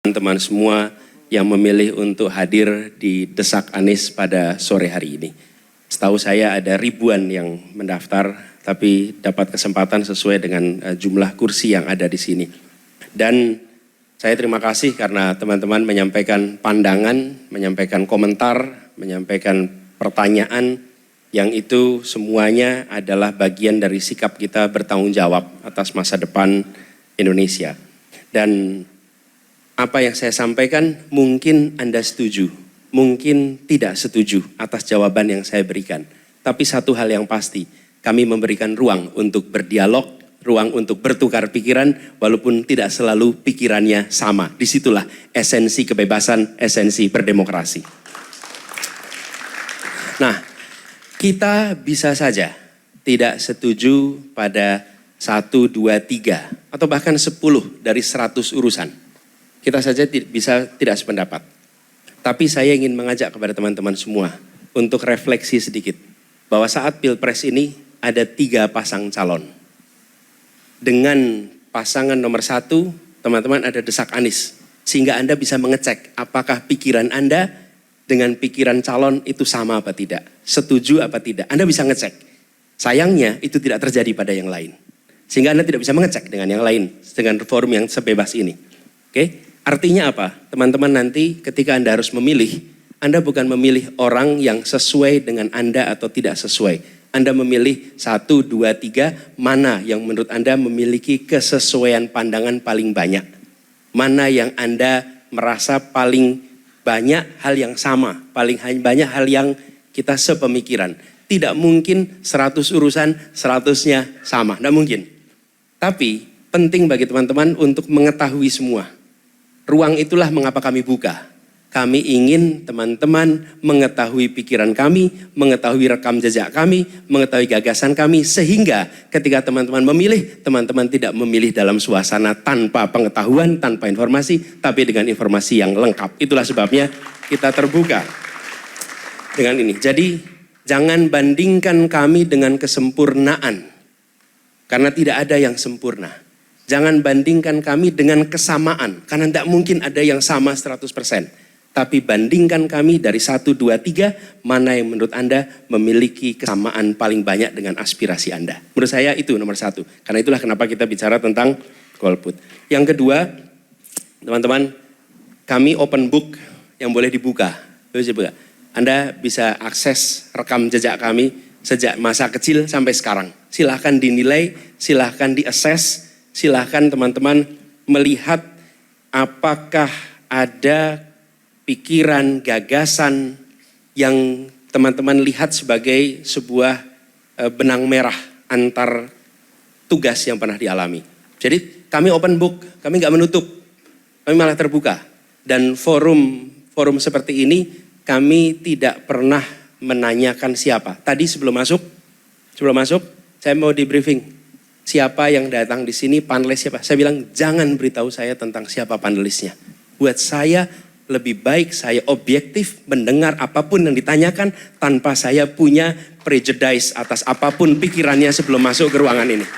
teman-teman semua yang memilih untuk hadir di Desak Anies pada sore hari ini. Setahu saya ada ribuan yang mendaftar, tapi dapat kesempatan sesuai dengan jumlah kursi yang ada di sini. Dan saya terima kasih karena teman-teman menyampaikan pandangan, menyampaikan komentar, menyampaikan pertanyaan, yang itu semuanya adalah bagian dari sikap kita bertanggung jawab atas masa depan Indonesia. Dan apa yang saya sampaikan mungkin Anda setuju, mungkin tidak setuju atas jawaban yang saya berikan. Tapi satu hal yang pasti, kami memberikan ruang untuk berdialog, ruang untuk bertukar pikiran, walaupun tidak selalu pikirannya sama. Disitulah esensi kebebasan, esensi berdemokrasi. Nah, kita bisa saja tidak setuju pada 1, 2, 3, atau bahkan 10 dari 100 urusan. Kita saja bisa tidak sependapat. Tapi saya ingin mengajak kepada teman-teman semua untuk refleksi sedikit. Bahwa saat Pilpres ini ada 3 pasang calon. Dengan pasangan nomor 1, teman-teman ada Desak Anies. Sehingga Anda bisa mengecek apakah pikiran Anda dengan pikiran calon itu sama apa tidak. Setuju apa tidak. Anda bisa ngecek. Sayangnya itu tidak terjadi pada yang lain. Sehingga Anda tidak bisa mengecek dengan yang lain. Dengan forum yang sebebas ini. Oke? Artinya apa? Teman-teman nanti ketika Anda harus memilih, Anda bukan memilih orang yang sesuai dengan Anda atau tidak sesuai. Anda memilih 1, 2, 3, mana yang menurut Anda memiliki kesesuaian pandangan paling banyak. Mana yang Anda merasa paling banyak hal yang sama, paling banyak hal yang kita sepemikiran. Tidak mungkin 100 urusan, 100-nya sama, tidak mungkin. Tapi penting bagi teman-teman untuk mengetahui semua. Ruang itulah mengapa kami buka. Kami ingin teman-teman mengetahui pikiran kami, mengetahui rekam jejak kami, mengetahui gagasan kami, sehingga ketika teman-teman memilih, teman-teman tidak memilih dalam suasana tanpa pengetahuan, tanpa informasi, tapi dengan informasi yang lengkap. Itulah sebabnya kita terbuka dengan ini. Jadi jangan bandingkan kami dengan kesempurnaan, karena tidak ada yang sempurna. Jangan bandingkan kami dengan kesamaan, karena tidak mungkin ada yang sama 100%. Tapi bandingkan kami dari 1, 2, 3, mana yang menurut Anda memiliki kesamaan paling banyak dengan aspirasi Anda. Menurut saya itu nomor 1. Karena itulah kenapa kita bicara tentang golput. Yang kedua, teman-teman, kami open book yang boleh dibuka. Anda bisa akses rekam jejak kami sejak masa kecil sampai sekarang. Silahkan dinilai, silahkan diakses. Silahkan teman-teman melihat apakah ada pikiran, gagasan yang teman-teman lihat sebagai sebuah benang merah antar tugas yang pernah dialami. Jadi kami open book, kami nggak menutup, kami malah terbuka. Dan forum seperti ini kami tidak pernah menanyakan siapa. Tadi sebelum masuk saya mau di briefing. Siapa yang datang di sini, panelis siapa? Saya bilang jangan beritahu saya tentang siapa panelisnya. Buat saya lebih baik saya objektif mendengar apapun yang ditanyakan tanpa saya punya prejudice atas apapun pikirannya sebelum masuk ke ruangan ini.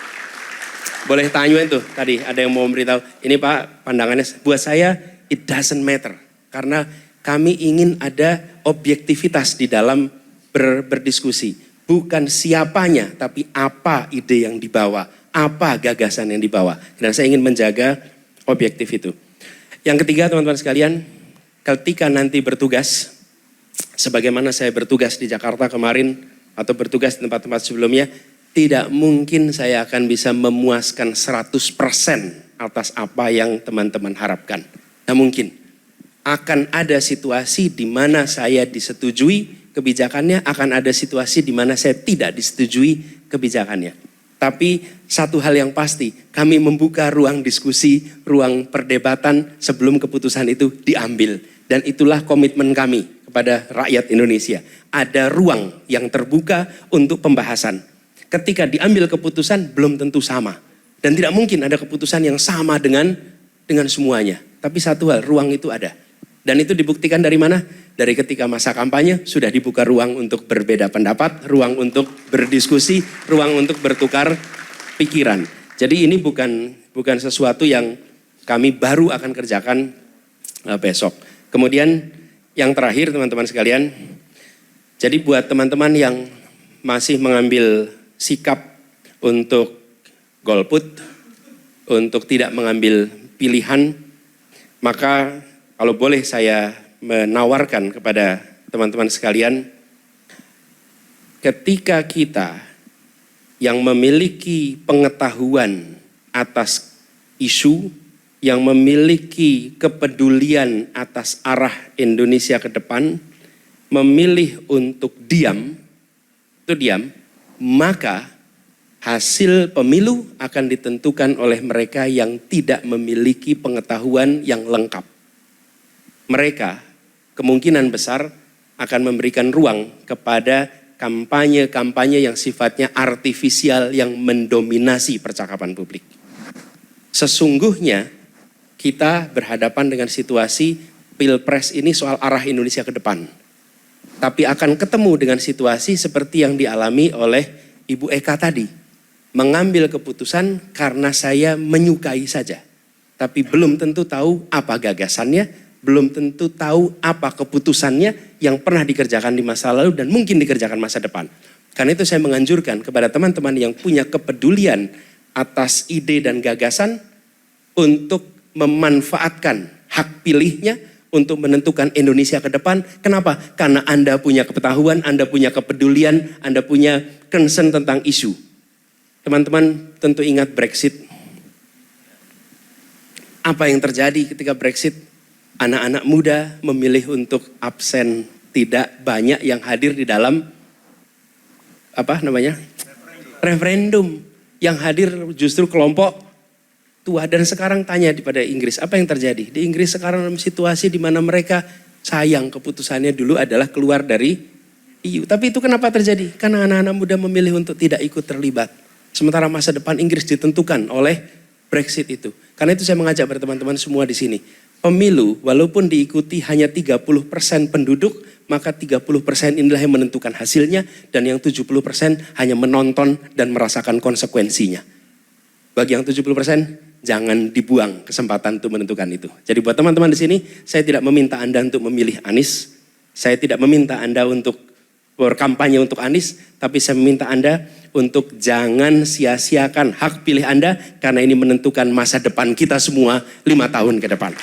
Boleh tanya itu tadi ada yang mau memberitahu. Ini Pak pandangannya. Buat saya it doesn't matter. Karena kami ingin ada objektivitas di dalam berdiskusi. Bukan siapanya, tapi apa ide yang dibawa, apa gagasan yang dibawa. Dan saya ingin menjaga objektif itu. Yang ketiga teman-teman sekalian, ketika nanti bertugas, sebagaimana saya bertugas di Jakarta kemarin, atau bertugas di tempat-tempat sebelumnya, tidak mungkin saya akan bisa memuaskan 100% atas apa yang teman-teman harapkan. Tidak mungkin. Akan ada situasi di mana saya disetujui kebijakannya, akan ada situasi di mana saya tidak disetujui kebijakannya. Tapi satu hal yang pasti, kami membuka ruang diskusi, ruang perdebatan sebelum keputusan itu diambil. Dan itulah komitmen kami kepada rakyat Indonesia. Ada ruang yang terbuka untuk pembahasan. Ketika diambil keputusan belum tentu sama. Dan tidak mungkin ada keputusan yang sama dengan semuanya. Tapi satu hal, ruang itu ada. Dan itu dibuktikan dari mana? Dari ketika masa kampanye sudah dibuka ruang untuk berbeda pendapat, ruang untuk berdiskusi, ruang untuk bertukar pikiran. Jadi ini bukan sesuatu yang kami baru akan kerjakan besok. Kemudian yang terakhir teman-teman sekalian, jadi buat teman-teman yang masih mengambil sikap untuk golput, untuk tidak mengambil pilihan, maka kalau boleh saya menawarkan kepada teman-teman sekalian, ketika kita yang memiliki pengetahuan atas isu, yang memiliki kepedulian atas arah Indonesia ke depan, memilih untuk diam, maka hasil pemilu akan ditentukan oleh mereka yang tidak memiliki pengetahuan yang lengkap. Mereka kemungkinan besar akan memberikan ruang kepada kampanye-kampanye yang sifatnya artifisial yang mendominasi percakapan publik. Sesungguhnya kita berhadapan dengan situasi Pilpres ini soal arah Indonesia ke depan. Tapi akan ketemu dengan situasi seperti yang dialami oleh Ibu Eka tadi. Mengambil keputusan karena saya menyukai saja. Tapi belum tentu tahu apa gagasannya, belum tentu tahu apa keputusannya yang pernah dikerjakan di masa lalu dan mungkin dikerjakan masa depan. Karena itu saya menganjurkan kepada teman-teman yang punya kepedulian atas ide dan gagasan untuk memanfaatkan hak pilihnya untuk menentukan Indonesia ke depan. Kenapa? Karena Anda punya kepengetahuan, Anda punya kepedulian, Anda punya concern tentang isu. Teman-teman tentu ingat Brexit. Apa yang terjadi ketika Brexit? Anak-anak muda memilih untuk absen, tidak banyak yang hadir di dalam referendum. Yang hadir justru kelompok tua. Dan sekarang tanya pada Inggris, apa yang terjadi? Di Inggris sekarang dalam situasi di mana mereka sayang keputusannya dulu adalah keluar dari EU. Tapi itu kenapa terjadi? Karena anak-anak muda memilih untuk tidak ikut terlibat. Sementara masa depan Inggris ditentukan oleh Brexit itu. Karena itu saya mengajak pada teman-teman semua di sini. Pemilu walaupun diikuti hanya 30% penduduk, maka 30% inilah yang menentukan hasilnya dan yang 70% hanya menonton dan merasakan konsekuensinya. Bagi yang 70%, jangan dibuang kesempatan untuk menentukan itu. Jadi buat teman-teman di sini, saya tidak meminta Anda untuk memilih Anies. Saya tidak meminta Anda untuk berkampanye untuk Anies, tapi saya meminta Anda untuk jangan sia-siakan hak pilih Anda, karena ini menentukan masa depan kita semua 5 tahun ke depan.